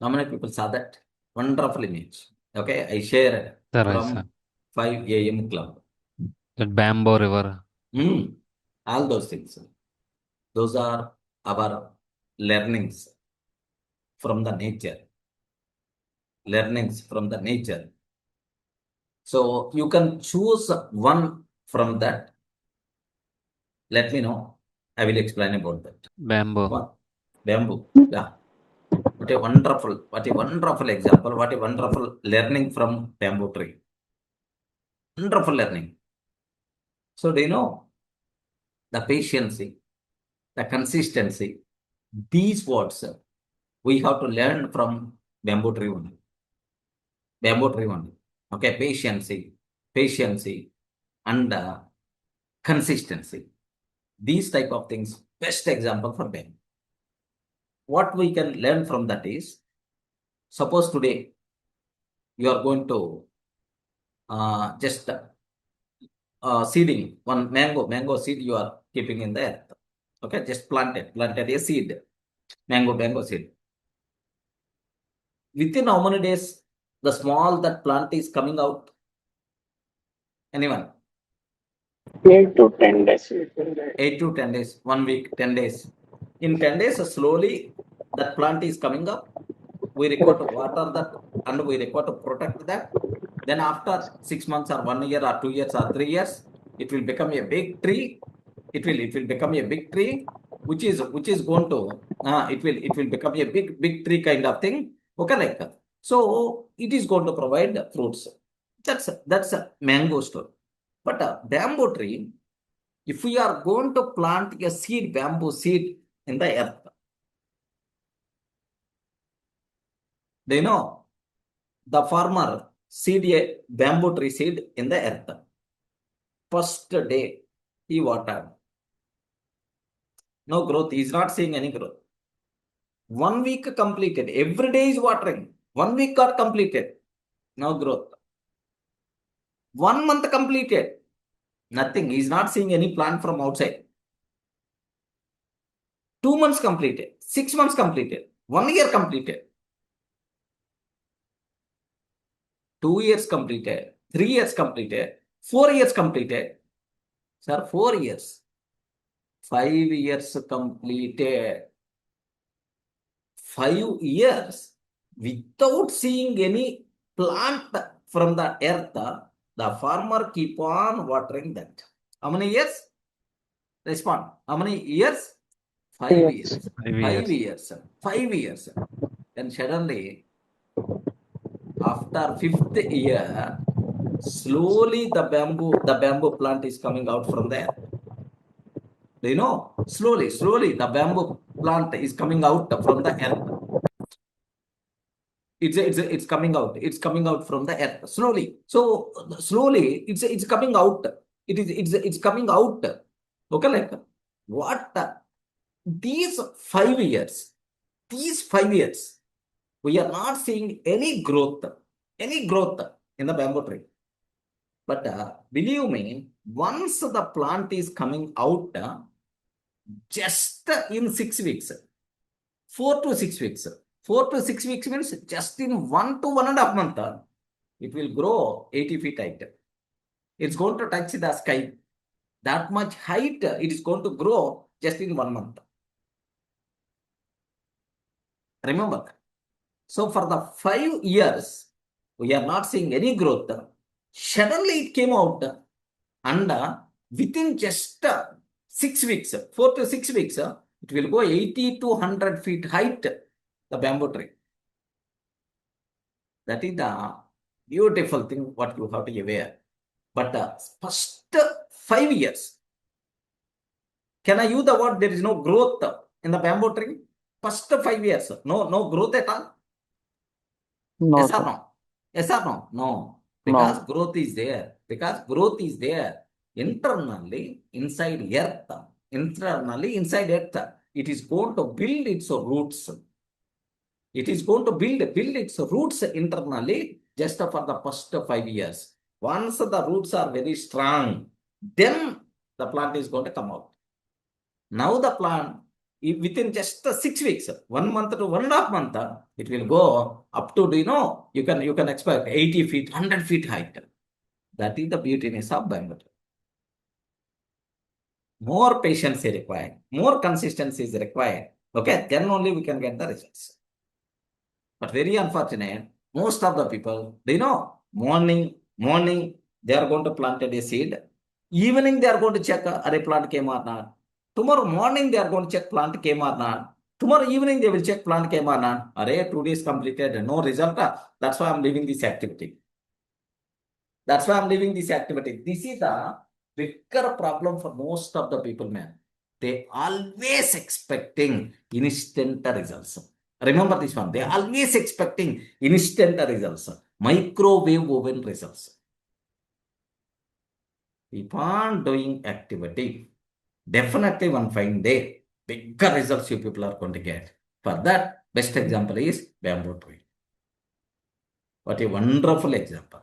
How many people saw that? Wonderful image. Okay, I shared Sir, I saw. from 5 a.m. club. That bamboo river. All those things. Those are our learnings from the nature. Learnings from the nature. So you can choose one from that. Let me know. I will explain about that. Bamboo. What? Bamboo. Yeah. What a wonderful example. What a wonderful learning from bamboo tree. Wonderful learning. So do you know the patience, the consistency? These words we have to learn from bamboo tree only. Bamboo tree only. Okay, patience, and consistency. These type of things, best example for them. What we can learn from that is, suppose today you are going to just seeding one mango seed you are keeping in the earth. Okay, just planted a seed, mango seed. Within how many days the small that plant is coming out? Anyone? 8 to 10 days. 8 to 10 days, 1 week, 10 days. In 10 days, slowly that plant is coming up. We require to water that and we require to protect that. Then after 6 months or 1 year or 2 years or 3 years, it will become a big tree. It will become a big tree, which is going to it will become a big tree kind of thing. Okay, like that. So it is going to provide fruits. That's a mango story. But a bamboo tree, if we are going to plant a seed, bamboo seed in the earth, they know the farmer seed a bamboo tree seed in the earth. First day he watered. No growth. He is not seeing any growth. 1 week completed. Every day is watering. 1 week got completed. No growth. 1 month completed. Nothing. He is not seeing any plant from outside. 2 months completed. 6 months completed. 1 year completed. 2 years completed. 3 years completed. 4 years completed. Sir, 4 years. 5 years completed. 5 years without seeing any plant from the earth, the farmer keep on watering that. How many years? Respond. How many years? 5 Yes. years. 5 5 years. years. 5 years. Then suddenly, after 5th year, slowly the bamboo plant is coming out from there. Do you know? Slowly, the bamboo plant is coming out from the earth. It's coming out. It's coming out from the earth slowly. So slowly, it's coming out. It's coming out. Okay, like what? These 5 years. These 5 years, we are not seeing any growth in the bamboo tree. But believe me, once the plant is coming out, just in 6 weeks, 4 to 6 weeks. 4 to 6 weeks means just in 1 to 1.5 months, it will grow 80 feet height. It's going to touch the sky. That much height, it is going to grow just in 1 month. Remember that. So for the 5 years, we are not seeing any growth. Suddenly it came out and within just 6 weeks, 4 to 6 weeks, it will go 80 to 100 feet height, the bamboo tree. That is the beautiful thing what you have to be aware. But first 5 years, can I use the word there is no growth in the bamboo tree? First 5 years, no growth at all? No, Yes or sir. no? Yes or no? No. No. Because growth is there. Because growth is there. Internally, inside earth. Internally, inside earth. It is going to build its roots. It is going to build its roots internally just for the first 5 years. Once the roots are very strong, then the plant is going to come out. Now the plant within just 6 weeks, 1 month to 1.5 month, it will go up to, you can expect 80 feet, 100 feet height. That is the beautiness of Bangalore. More patience is required, more consistency is required. Okay, then only we can get the results. But very unfortunate, most of the people, morning, they are going to plant a seed. Evening, they are going to check, are a plant came or not. Tomorrow morning, they are going to check plant came or not. Tomorrow evening, they will check plant came or not. Array, 2 days completed, no result. That's why I'm leaving this activity. That's why I'm leaving this activity. This is the bigger problem for most of the people, man. They always expecting instant results. Remember this one. They always expecting instant results. Microwave oven results. Keep on doing activity. Definitely one fine day, bigger results you people are going to get. For that, best example is bamboo tree. What a wonderful example.